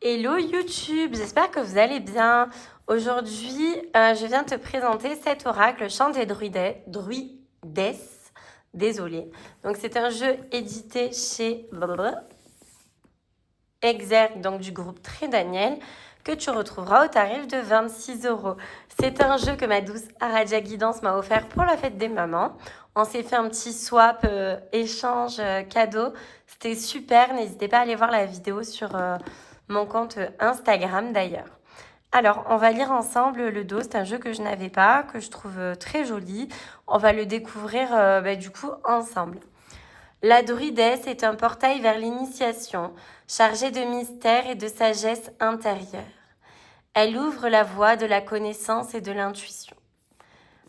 Hello YouTube, j'espère que vous allez bien. Aujourd'hui, je viens te présenter cet oracle, Chant des druides. Désolée. Donc, c'est un jeu édité chez Exergue, donc du groupe Très Daniel, que tu retrouveras au tarif de 26 €. C'est un jeu que ma douce Aradia Guidance m'a offert pour la fête des mamans. On s'est fait un petit swap, échange, cadeau. C'était super. N'hésitez pas à aller voir la vidéo sur mon compte Instagram d'ailleurs. Alors, on va lire ensemble le dos. C'est un jeu que je n'avais pas, que je trouve très joli. On va le découvrir du coup ensemble. La druidesse est un portail vers l'initiation, chargé de mystère et de sagesse intérieure. Elle ouvre la voie de la connaissance et de l'intuition.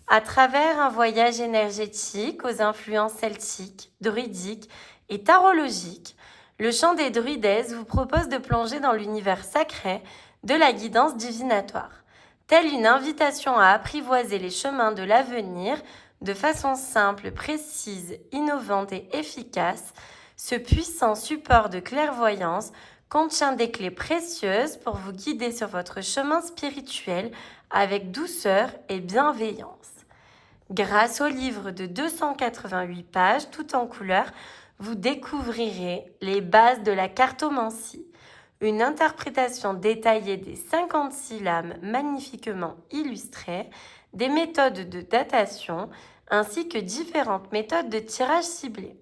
À travers un voyage énergétique aux influences celtiques, druidiques et tarologiques, le chant des druidesses vous propose de plonger dans l'univers sacré de la guidance divinatoire. Telle une invitation à apprivoiser les chemins de l'avenir de façon simple, précise, innovante et efficace, ce puissant support de clairvoyance contient des clés précieuses pour vous guider sur votre chemin spirituel avec douceur et bienveillance. Grâce au livre de 288 pages, tout en couleur, vous découvrirez les bases de la cartomancie, une interprétation détaillée des 56 lames magnifiquement illustrées, des méthodes de datation, ainsi que différentes méthodes de tirage ciblé.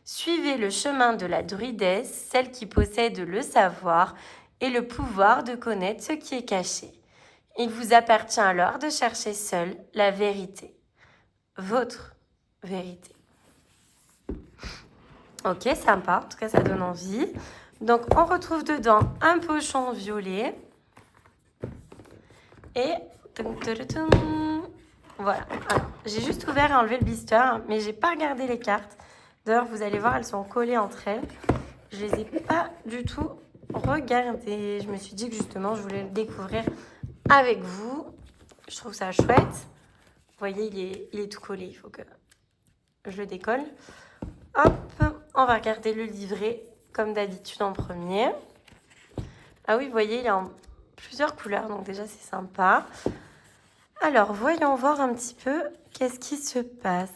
Suivez le chemin de la druidesse, celle qui possède le savoir et le pouvoir de connaître ce qui est caché. Il vous appartient alors de chercher seul la vérité. Votre vérité. Ok, sympa. En tout cas, ça donne envie. Donc, on retrouve dedans un pochon violet. Et... voilà. Alors, j'ai juste ouvert et enlevé le blister, mais j'ai pas regardé les cartes. D'ailleurs, vous allez voir, elles sont collées entre elles. Je les ai pas du tout regardées. Je me suis dit que justement, je voulais le découvrir avec vous. Je trouve ça chouette. Vous voyez, il est tout collé. Il faut que je le décolle. Hop, on va regarder le livret comme d'habitude en premier. Ah oui, vous voyez, il est en plusieurs couleurs, donc déjà c'est sympa. Alors, voyons voir un petit peu qu'est-ce qui se passe.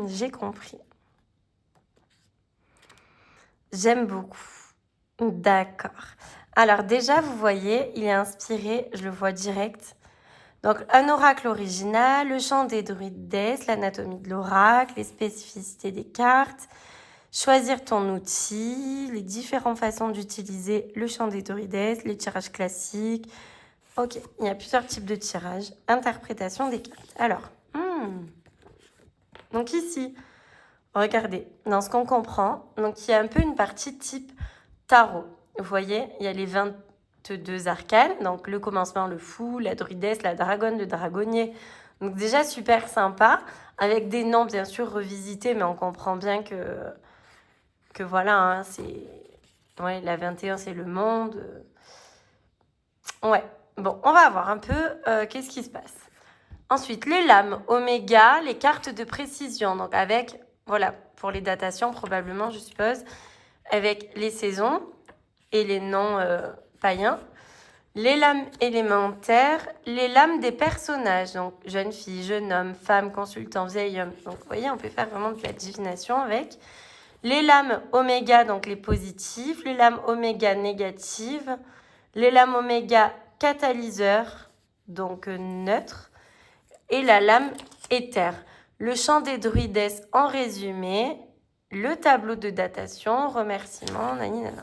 J'ai compris. J'aime beaucoup. D'accord. Alors déjà, vous voyez, il est inspiré, je le vois direct. Donc, un oracle original, le chant des druides, l'anatomie de l'oracle, les spécificités des cartes, choisir ton outil, les différentes façons d'utiliser le chant des druides, les tirages classiques. Ok, il y a plusieurs types de tirages. Interprétation des cartes. Alors, donc ici, regardez, dans ce qu'on comprend, donc il y a un peu une partie type tarot. Vous voyez, il y a les 22 arcanes, donc le commencement, le fou, la druidesse, la dragonne, le dragonnier. Donc déjà super sympa, avec des noms bien sûr revisités, mais on comprend bien que voilà, hein, c'est... Ouais, la 21, c'est le monde. Ouais, bon, on va voir un peu qu'est-ce qui se passe. Ensuite, les lames oméga, les cartes de précision. Donc avec, voilà, pour les datations probablement, je suppose, avec les saisons et les noms païens. Les lames élémentaires, les lames des personnages. Donc jeune fille, jeune homme, femme, consultant, vieil homme. Donc vous voyez, on peut faire vraiment de la divination avec. Les lames oméga, donc les positifs. Les lames oméga négatives. Les lames oméga catalyseurs, donc neutres. Et la lame éther. Le chant des druidesses en résumé. Le tableau de datation, remerciements, naninana.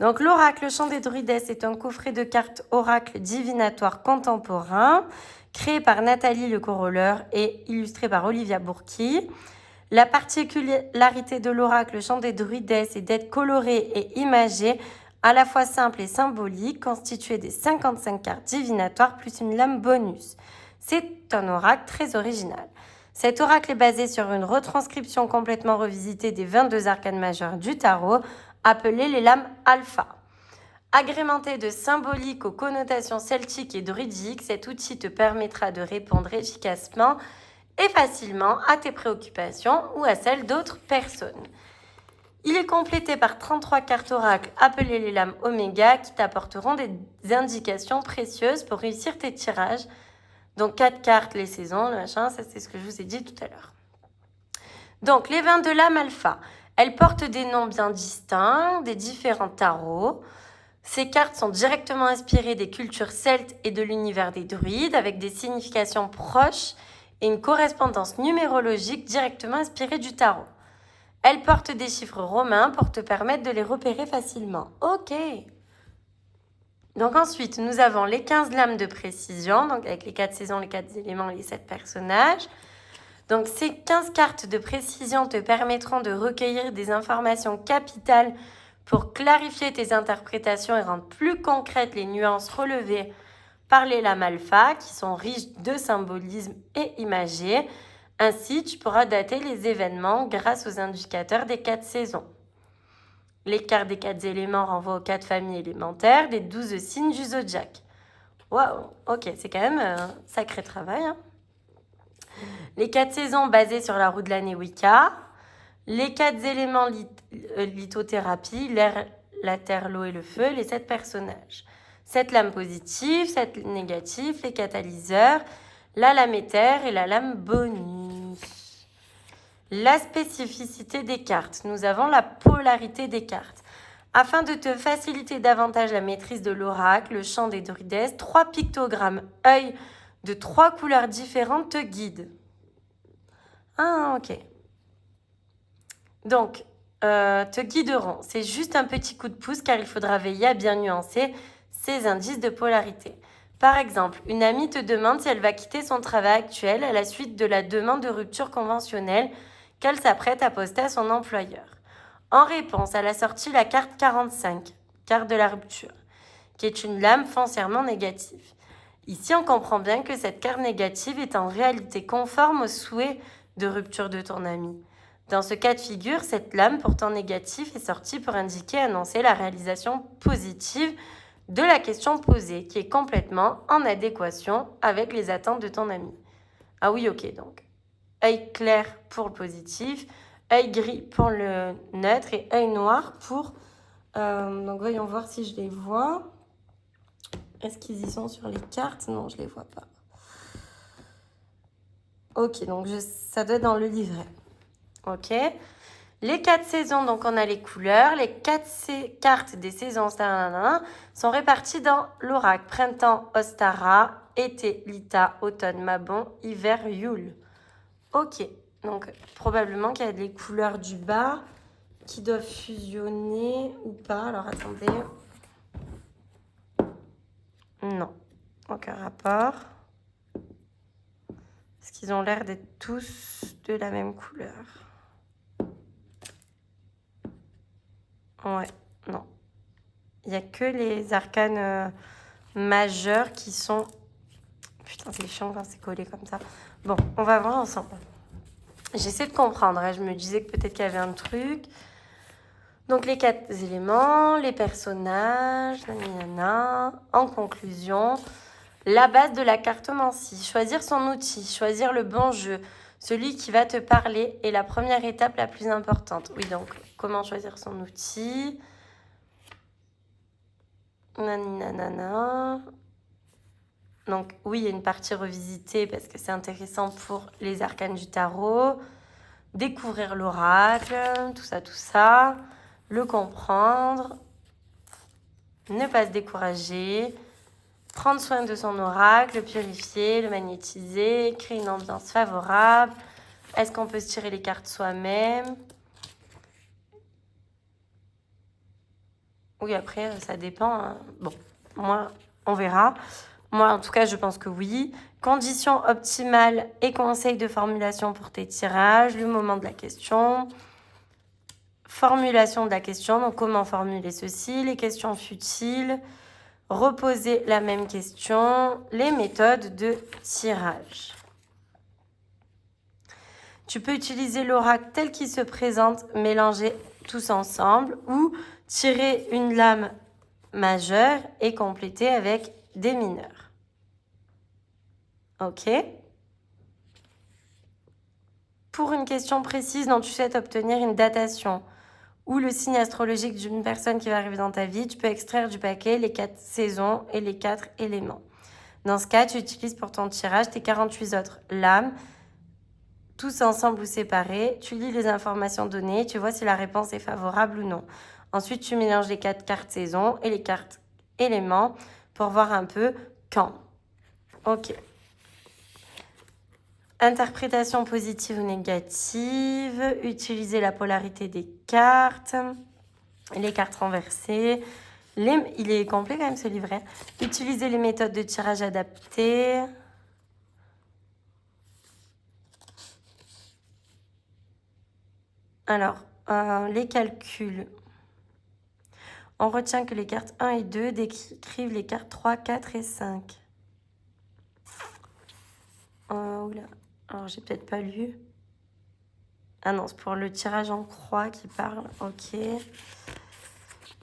Donc l'oracle, le chant des druidesses est un coffret de cartes oracle divinatoire contemporain créé par Nathalie Le Corolleur et illustré par Olivia Bourki. La particularité de l'oracle, le chant des druidesses, est d'être coloré et imagé, à la fois simple et symbolique, constitué des 55 cartes divinatoires plus une lame bonus. C'est un oracle très original. Cet oracle est basé sur une retranscription complètement revisitée des 22 arcanes majeures du tarot, appelées les lames alpha. Agrémenté de symboliques aux connotations celtiques et druidiques, cet outil te permettra de répondre efficacement et facilement à tes préoccupations ou à celles d'autres personnes. Il est complété par 33 cartes oracles appelées les lames Oméga qui t'apporteront des indications précieuses pour réussir tes tirages. Donc 4 cartes, les saisons, le machin, ça c'est ce que je vous ai dit tout à l'heure. Donc les 22 lames alpha, elles portent des noms bien distincts, des différents tarots. Ces cartes sont directement inspirées des cultures celtes et de l'univers des druides avec des significations proches et une correspondance numérologique directement inspirée du tarot. Elles portent des chiffres romains pour te permettre de les repérer facilement. Ok. Donc ensuite, nous avons les 15 lames de précision, donc avec les 4 saisons, les 4 éléments et les 7 personnages. Donc ces 15 cartes de précision te permettront de recueillir des informations capitales pour clarifier tes interprétations et rendre plus concrètes les nuances relevées par les lames alpha qui sont riches de symbolisme et imagés. Ainsi, tu pourras dater les événements grâce aux indicateurs des 4 saisons. Les cartes des 4 éléments renvoient aux 4 familles élémentaires des 12 signes du zodiaque. Waouh, ok, c'est quand même un sacré travail. Hein. Les 4 saisons basées sur la roue de l'année Wicca. Les 4 éléments lithothérapie, l'air, la terre, l'eau et le feu, les 7 personnages. 7 lames positives, 7 négatives, les catalyseurs, la lame éther et la lame bonus. La spécificité des cartes. Nous avons la polarité des cartes. Afin de te faciliter davantage la maîtrise de l'oracle, le chant des druides, 3 pictogrammes œil de 3 couleurs différentes te guident. Ah, ok. Donc, te guideront. C'est juste un petit coup de pouce car il faudra veiller à bien nuancer ces indices de polarité. Par exemple, une amie te demande si elle va quitter son travail actuel à la suite de la demande de rupture conventionnelle qu'elle s'apprête à poster à son employeur. En réponse, elle a sorti la carte 45, carte de la rupture, qui est une lame foncièrement négative. Ici, on comprend bien que cette carte négative est en réalité conforme au souhait de rupture de ton ami. Dans ce cas de figure, cette lame pourtant négative est sortie pour annoncer la réalisation positive de la question posée, qui est complètement en adéquation avec les attentes de ton ami. Ah oui, ok, donc œil clair pour le positif, œil gris pour le neutre et œil noir pour... donc voyons voir si je les vois. Est-ce qu'ils y sont sur les cartes? Non, je ne les vois pas. Ok, donc ça doit être dans le livret. Ok. Les 4 saisons, donc on a les couleurs. Les 4 cartes des saisons sont réparties dans l'oracle. Printemps, Ostara, été, Lita, automne, Mabon, hiver, Yule. Ok, donc probablement qu'il y a des couleurs du bas qui doivent fusionner ou pas. Alors attendez. Non, aucun rapport. Parce qu'ils ont l'air d'être tous de la même couleur. Ouais, non. Il n'y a que les arcanes majeurs qui sont... Putain, c'est chiant quand c'est collé comme ça. Bon, on va voir ensemble. J'essaie de comprendre. Hein. Je me disais que peut-être qu'il y avait un truc. Donc, les 4 éléments, les personnages, en conclusion, la base de la cartomancie. Choisir son outil, choisir le bon jeu, celui qui va te parler est la première étape la plus importante. Oui, donc, comment choisir son outil? Donc, oui, il y a une partie revisitée parce que c'est intéressant pour les arcanes du tarot. Découvrir l'oracle, tout ça. Le comprendre. Ne pas se décourager. Prendre soin de son oracle, le purifier, le magnétiser, créer une ambiance favorable. Est-ce qu'on peut se tirer les cartes soi-même? Oui, après, ça dépend. Hein. Bon, moi, on verra. Moi, en tout cas, je pense que oui. Conditions optimales et conseils de formulation pour tes tirages. Le moment de la question. Formulation de la question. Donc, comment formuler ceci? Les questions futiles. Reposer la même question. Les méthodes de tirage. Tu peux utiliser l'oracle tel qu'il se présente, mélanger tous ensemble ou tirer une lame majeure et compléter avec des mineurs. Ok. Pour une question précise dont tu souhaites obtenir une datation ou le signe astrologique d'une personne qui va arriver dans ta vie, tu peux extraire du paquet les 4 saisons et les 4 éléments. Dans ce cas, tu utilises pour ton tirage tes 48 autres lames, tous ensemble ou séparés. Tu lis les informations données, tu vois si la réponse est favorable ou non. Ensuite, tu mélanges les 4 cartes saisons et les cartes éléments pour voir un peu quand. Ok. Interprétation positive ou négative. Utiliser la polarité des cartes. Les cartes renversées. Il est complet quand même ce livret. Utiliser les méthodes de tirage adaptées. Alors, les calculs. On retient que les cartes 1 et 2 décrivent les cartes 3, 4 et 5. Oula. Alors, j'ai peut-être pas lu. Ah non, c'est pour le tirage en croix qui parle. Ok.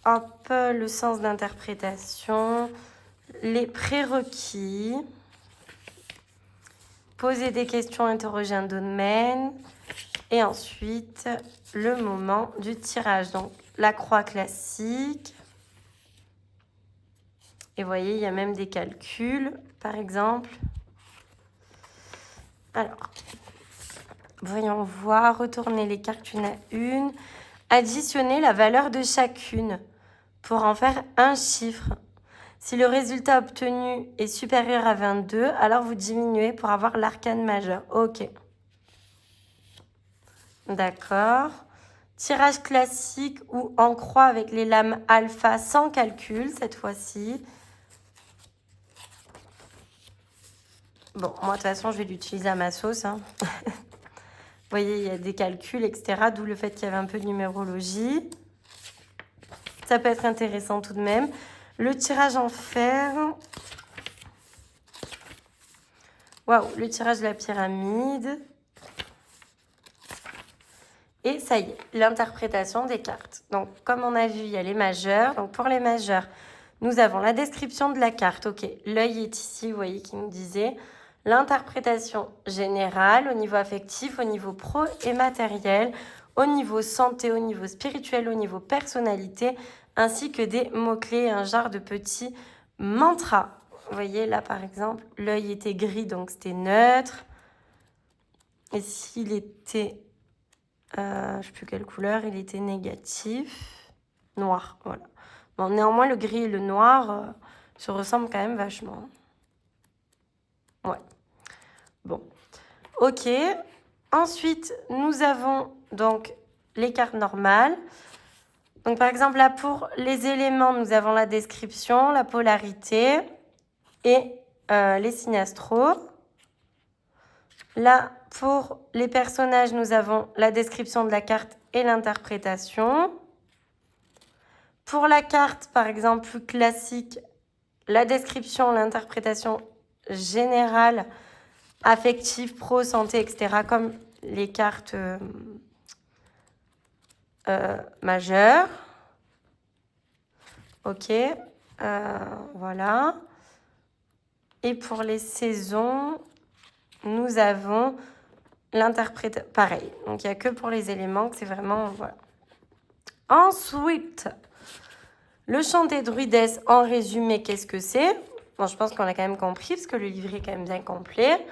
Hop, le sens d'interprétation. Les prérequis. Poser des questions, interroger un domaine. Et ensuite, le moment du tirage. Donc, la croix classique. Et vous voyez, il y a même des calculs, par exemple. Alors, voyons voir. Retourner les cartes une à une. Additionner la valeur de chacune pour en faire un chiffre. Si le résultat obtenu est supérieur à 22, alors vous diminuez pour avoir l'arcane majeur. Ok. D'accord. Tirage classique ou en croix avec les lames alpha sans calcul cette fois-ci. Bon, moi de toute façon, je vais l'utiliser à ma sauce. Hein. Vous voyez, il y a des calculs, etc. D'où le fait qu'il y avait un peu de numérologie. Ça peut être intéressant tout de même. Le tirage en fer. Waouh, le tirage de la pyramide. Et ça y est, l'interprétation des cartes. Donc, comme on a vu, il y a les majeurs. Donc, pour les majeurs, nous avons la description de la carte. Ok, l'œil est ici, vous voyez, qui nous disait l'interprétation générale au niveau affectif, au niveau pro et matériel, au niveau santé, au niveau spirituel, au niveau personnalité, ainsi que des mots-clés, un genre de petits mantras. Vous voyez, là, par exemple, l'œil était gris, donc c'était neutre. Et s'il était... je ne sais plus quelle couleur, il était négatif. Noir, voilà. Bon, néanmoins, le gris et le noir se ressemblent quand même vachement. Ouais. Bon. Ok. Ensuite, nous avons donc les cartes normales. Donc, par exemple, là, pour les éléments, nous avons la description, la polarité et les signes astro. Là, pour les personnages, nous avons la description de la carte et l'interprétation. Pour la carte, par exemple, plus classique, la description, l'interprétation générale, affective, pro, santé, etc., comme les cartes majeures. Ok, voilà. Et pour les saisons, nous avons l'interprétation. Pareil, donc il n'y a que pour les éléments que c'est vraiment... Voilà. Ensuite, le chant des druidesses, en résumé, qu'est-ce que c'est? Bon, je pense qu'on l'a quand même compris, parce que le livret est quand même bien complet.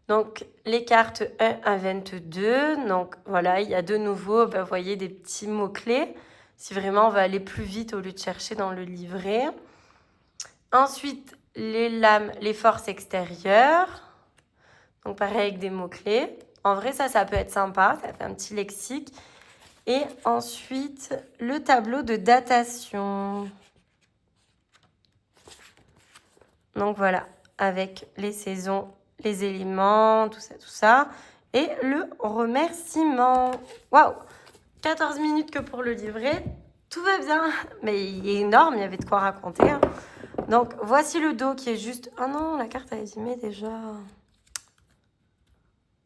Donc, les cartes 1 à 22. Donc, voilà, il y a de nouveau, vous voyez, des petits mots-clés. Si vraiment on va aller plus vite au lieu de chercher dans le livret. Ensuite, les lames, les forces extérieures. Donc, pareil avec des mots-clés. En vrai, ça peut être sympa. Ça fait un petit lexique. Et ensuite, le tableau de datation. Donc, voilà, avec les saisons, les éléments, tout ça. Et le remerciement. Waouh! 14 minutes que pour le livret. Tout va bien. Mais il est énorme, il y avait de quoi raconter. Hein. Donc, voici le dos qui est juste... Oh non, la carte a abîmé déjà.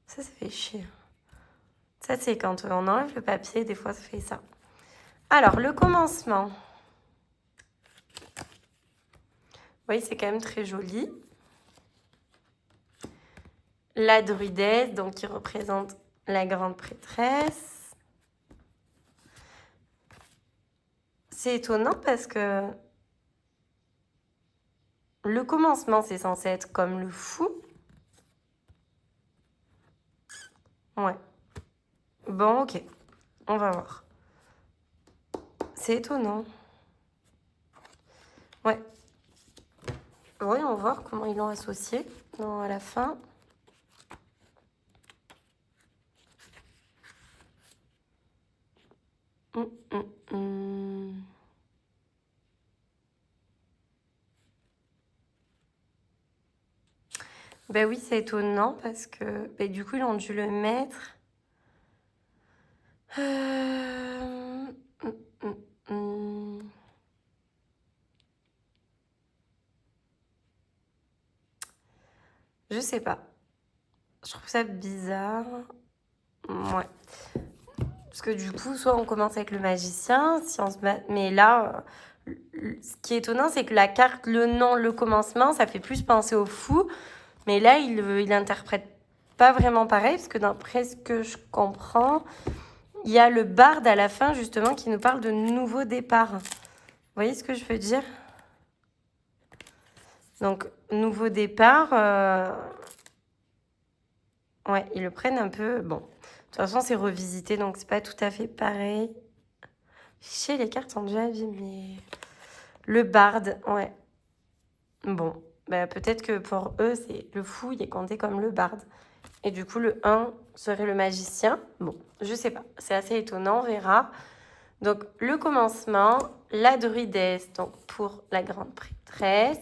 Ça fait chier. Ça, c'est quand on enlève le papier, des fois, ça fait ça. Alors, le commencement. Vous voyez, c'est quand même très joli. La druidesse, donc qui représente la grande prêtresse. c'est étonnant parce que le commencement, c'est censé être comme le fou. Ouais. Bon, ok. On va voir. C'est étonnant. Ouais. Oui, on va voir comment ils l'ont associé à la fin. Hum, hum, hum. Ben oui, c'est étonnant parce que du coup, ils ont dû le mettre. Hum, hum, hum. Je sais pas. Je trouve ça bizarre. Ouais. Parce que du coup, soit on commence avec le magicien, si on se met... mais là, ce qui est étonnant, c'est que la carte, le nom, le commencement, ça fait plus penser au fou. Mais là, il interprète pas vraiment pareil, parce que d'après ce que je comprends, il y a le barde à la fin, justement, qui nous parle de nouveau départ. Vous voyez ce que je veux dire? Donc, nouveau départ, ouais, ils le prennent un peu... Bon, de toute façon, c'est revisité, donc c'est pas tout à fait pareil. Chez les cartes sont déjà abîmées. Le barde, ouais. Bon, bah, peut-être que pour eux, c'est le fou, il est compté comme le barde. Et du coup, le 1 serait le magicien. Bon, je sais pas. C'est assez étonnant, on verra. Donc, le commencement, la druidesse, donc pour la grande prêtresse,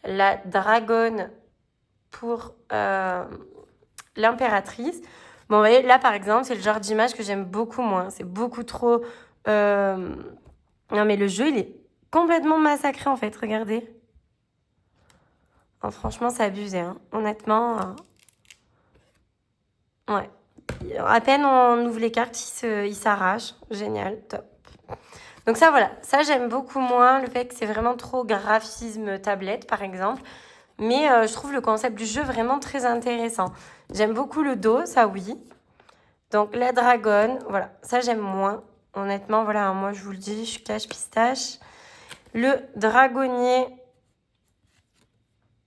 la dragonne pour l'impératrice. Bon, vous voyez, là, par exemple, c'est le genre d'image que j'aime beaucoup moins. C'est beaucoup trop... Non, mais le jeu, il est complètement massacré, en fait. Regardez. Oh, franchement, c'est abusé, hein. Honnêtement, ouais. À peine on ouvre les cartes, il s'arrache. Génial, top. Donc ça, voilà. Ça, j'aime beaucoup moins le fait que c'est vraiment trop graphisme tablette, par exemple. Mais je trouve le concept du jeu vraiment très intéressant. J'aime beaucoup le dos, ça oui. Donc la dragonne, voilà. Ça, j'aime moins. Honnêtement, voilà. Moi, je vous le dis, je cache pistache. Le dragonnier,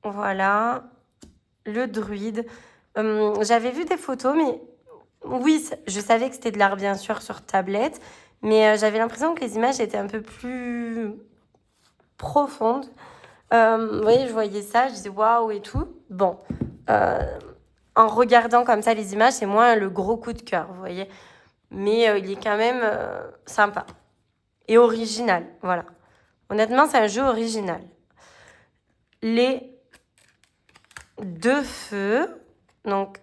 voilà. Le druide. J'avais vu des photos, mais oui, je savais que c'était de l'art, bien sûr, sur tablette. Mais j'avais l'impression que les images étaient un peu plus profondes. Vous voyez, je voyais ça, je disais waouh et tout. Bon, en regardant comme ça les images, c'est moins le gros coup de cœur, vous voyez. Mais il est quand même sympa. Et original, voilà. Honnêtement, c'est un jeu original. Les deux feux, donc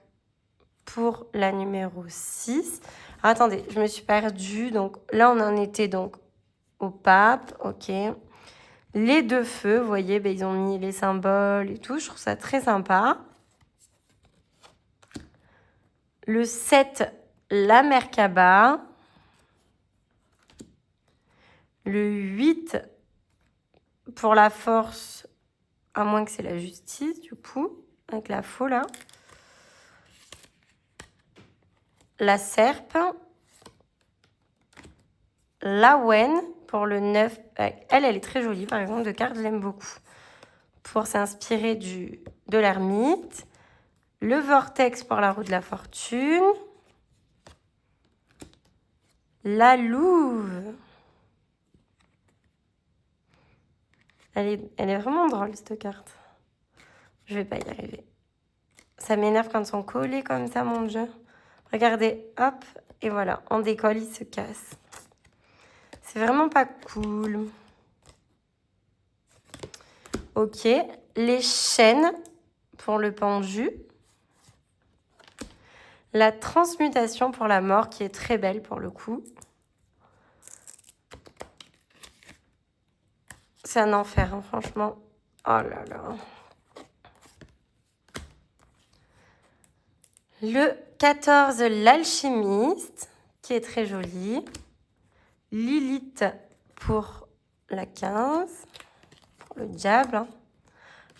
pour la numéro 6. Alors, attendez, je me suis perdue. Donc là, on en était donc au pape, ok. Les deux feux, vous voyez, ben, ils ont mis les symboles et tout. Je trouve ça très sympa. Le 7, la Merkaba. Le 8, pour la force, à moins que c'est la justice, du coup, avec la faux, là. La serpe. La Wen, pour le 9. Elle est très jolie, par exemple, de carte, je l'aime beaucoup. Pour s'inspirer de l'ermite. Le vortex pour la roue de la fortune. La louve. Elle est vraiment drôle, cette carte. Je vais pas y arriver. Ça m'énerve quand ils sont collés comme ça, mon Dieu. Regardez, hop, et voilà, on décolle, il se casse. C'est vraiment pas cool. Ok, les chaînes pour le pendu. La transmutation pour la mort, qui est très belle pour le coup. C'est un enfer, hein, franchement. Oh là là. Le 14, l'alchimiste, qui est très joli. Lilith pour la 15, pour le diable. Hein.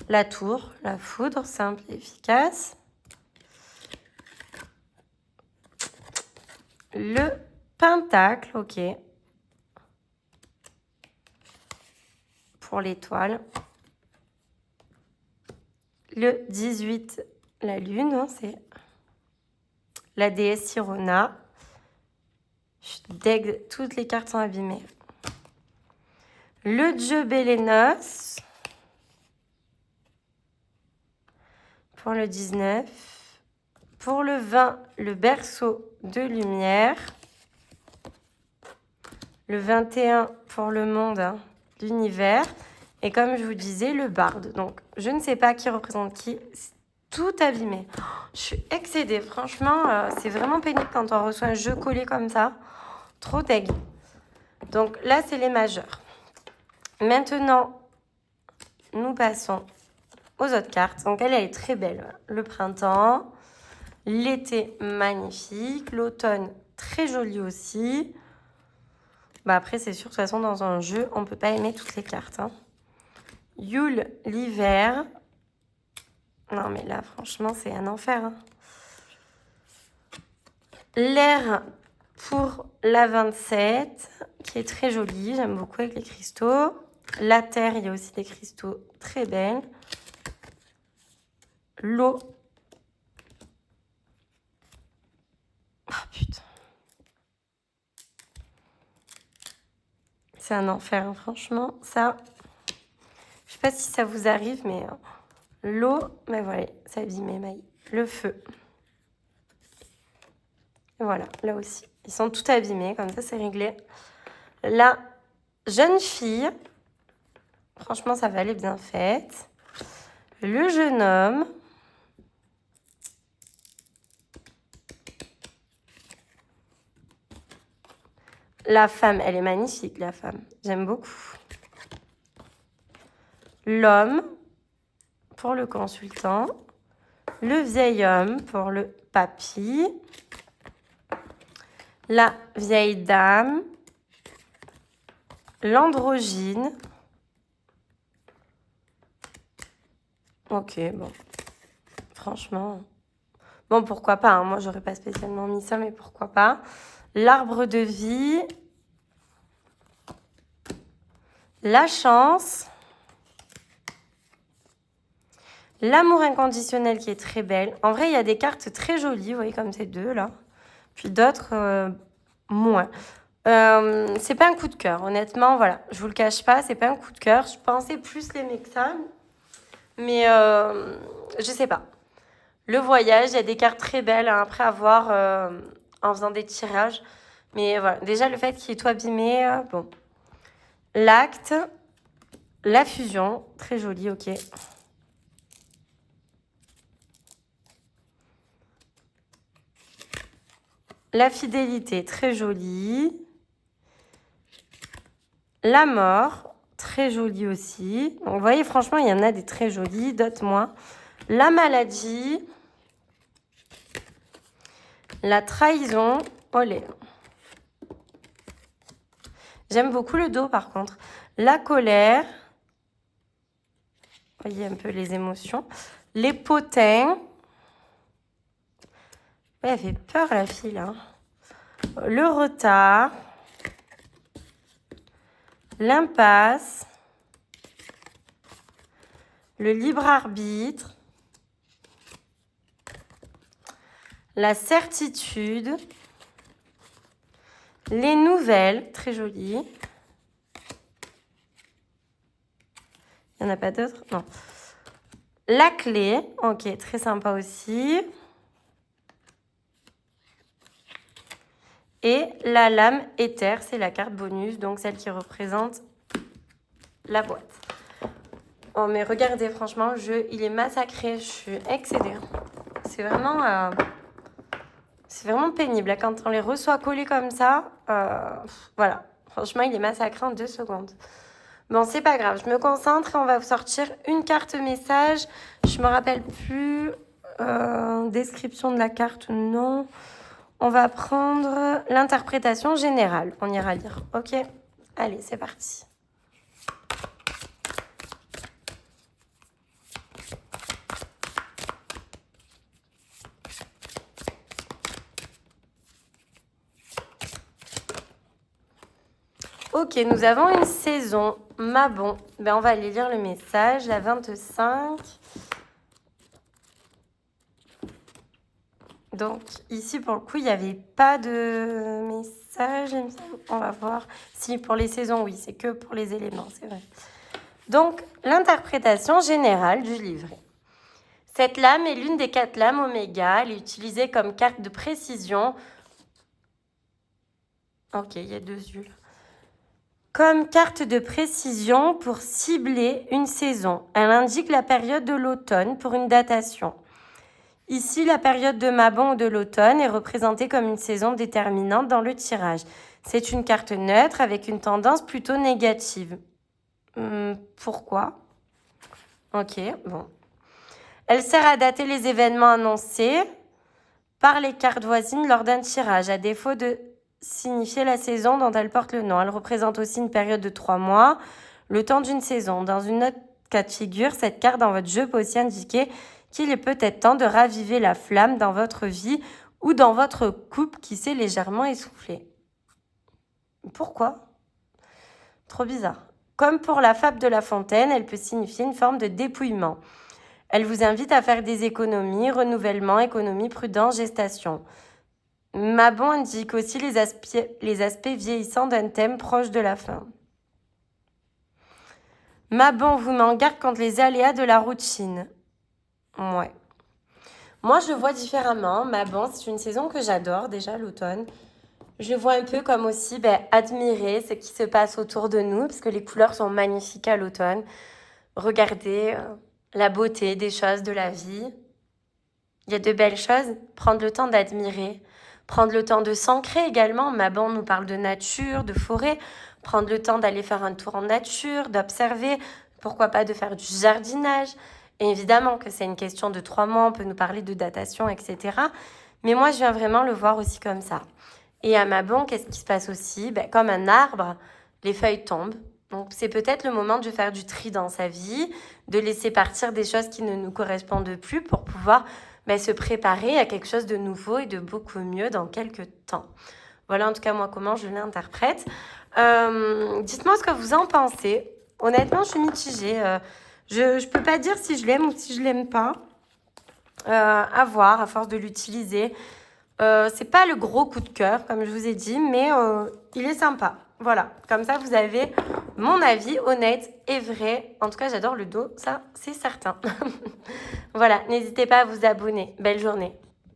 La tour, la foudre, simple et efficace. Le pentacle, ok. pour l'étoile. Le 18, la lune, hein, c'est la déesse Sirona. Je suis deg, toutes les cartes sont abîmées. Le dieu Bélénos. Pour le 19. Pour le 20, le berceau de lumière. Le 21 pour le monde, hein, l'univers. Et comme je vous disais, le barde. Donc, je ne sais pas qui représente qui. C'est tout abîmé. Oh, je suis excédée. Franchement, c'est vraiment pénible quand on reçoit un jeu collé comme ça. Trop deg. Donc là, c'est les majeurs. Maintenant, nous passons aux autres cartes. Donc, elle est très belle. Voilà. Le printemps. L'été, magnifique. L'automne, très joli aussi. Bah après, c'est sûr, de toute façon, dans un jeu, on ne peut pas aimer toutes les cartes. Hein. Yule, l'hiver. Non, mais là, franchement, c'est un enfer. Hein. L'air pour la 27, qui est très jolie. J'aime beaucoup avec les cristaux. La terre, il y a aussi des cristaux très belles. L'eau. Ah, putain. C'est un enfer, hein, franchement. Ça, je sais pas si ça vous arrive, mais l'eau, mais voilà, c'est abîmé, Maï. Le feu. Et voilà, là aussi. Ils sont tout abîmés, comme ça, c'est réglé. La jeune fille, franchement, ça va aller bien faite. Le jeune homme. La femme, elle est magnifique, la femme. J'aime beaucoup. L'homme, pour le consultant. Le vieil homme, pour le papy. La vieille dame. L'androgyne. Ok, bon. Franchement. Bon, pourquoi pas. Hein. Moi, j'aurais pas spécialement mis ça, mais pourquoi pas. L'arbre de vie. La chance. L'amour inconditionnel qui est très belle. En vrai, il y a des cartes très jolies, vous voyez, comme ces deux là. Puis d'autres, moins. C'est pas un coup de cœur, honnêtement, voilà. Je vous le cache pas, c'est pas un coup de cœur. Je pensais plus l'aimer que ça. Mais je sais pas. Le voyage, il y a des cartes très belles hein, après avoir en faisant des tirages. Mais voilà, déjà le fait qu'il est tout abîmé, bon. L'acte, la fusion, très joli, ok. La fidélité, très jolie. La mort, très jolie aussi. Donc, vous voyez, franchement, il y en a des très jolies, d'autres moins. La maladie. La trahison. Olé. J'aime beaucoup le dos, par contre. La colère. Vous voyez un peu les émotions. Les potins. Ouais, elle fait peur, la fille, là. Le retard. L'impasse. Le libre arbitre. La certitude. Les nouvelles, très jolies. Il n'y en a pas d'autres? Non. La clé, ok, très sympa aussi. Et la lame éther, c'est la carte bonus, donc celle qui représente la boîte. Oh, mais regardez, franchement, le jeu, il est massacré. Je suis excédée. C'est vraiment pénible. Là, quand on les reçoit collés comme ça, voilà. Franchement, il est massacré en 2 secondes. Bon, c'est pas grave. Je me concentre et on va vous sortir une carte message. Je me rappelle plus. Description de la carte, non. On va prendre l'interprétation générale. On ira lire. Ok? Allez, c'est parti. Ok, nous avons une saison. Ma bon. Ben, on va aller lire le message. La 25. Donc, ici, pour le coup, il n'y avait pas de message. On va voir. Si, pour les saisons, oui, c'est que pour les éléments, c'est vrai. Donc, l'interprétation générale du livret. Cette lame est l'une des 4 lames oméga. Elle est utilisée comme carte de précision. Ok, il y a 2 yeux là. Comme carte de précision pour cibler une saison. Elle indique la période de l'automne pour une datation. Ici, la période de Mabon ou de l'automne est représentée comme une saison déterminante dans le tirage. C'est une carte neutre avec une tendance plutôt négative. Pourquoi? Ok, bon. Elle sert à dater les événements annoncés par les cartes voisines lors d'un tirage, à défaut de signifier la saison dont elle porte le nom. Elle représente aussi une période de 3 mois, le temps d'une saison. Dans une autre cas de figure, cette carte dans votre jeu peut aussi indiquer qu'il est peut-être temps de raviver la flamme dans votre vie ou dans votre couple qui s'est légèrement essoufflé. Pourquoi? Trop bizarre. Comme pour la fable de La Fontaine, elle peut signifier une forme de dépouillement. Elle vous invite à faire des économies, renouvellement, économie, prudence, gestation. Mabon indique aussi les aspects vieillissants d'un thème proche de la fin. Mabon vous met en garde contre les aléas de la routine. Ouais. Moi, je le vois différemment. Mabon, c'est une saison que j'adore, déjà, l'automne. Je le vois un peu comme aussi admirer ce qui se passe autour de nous, parce que les couleurs sont magnifiques à l'automne. Regardez la beauté des choses de la vie. Il y a de belles choses. Prendre le temps d'admirer. Prendre le temps de s'ancrer également. Mabon nous parle de nature, de forêt. Prendre le temps d'aller faire un tour en nature, d'observer. Pourquoi pas de faire du jardinage. Et évidemment que c'est une question de 3 mois. On peut nous parler de datation, etc. Mais moi, je viens vraiment le voir aussi comme ça. Et à Mabon, qu'est-ce qui se passe aussi? Comme un arbre, les feuilles tombent. Donc, c'est peut-être le moment de faire du tri dans sa vie, de laisser partir des choses qui ne nous correspondent plus pour pouvoir se préparer à quelque chose de nouveau et de beaucoup mieux dans quelques temps. Voilà en tout cas moi comment je l'interprète. Dites-moi ce que vous en pensez. Honnêtement, je suis mitigée. Je peux pas dire si je l'aime ou si je l'aime pas. À voir, à force de l'utiliser. C'est pas le gros coup de cœur, comme je vous ai dit, mais il est sympa. Voilà, comme ça vous avez mon avis honnête et vrai. En tout cas, j'adore le dos, ça c'est certain. Voilà, n'hésitez pas à vous abonner. Belle journée.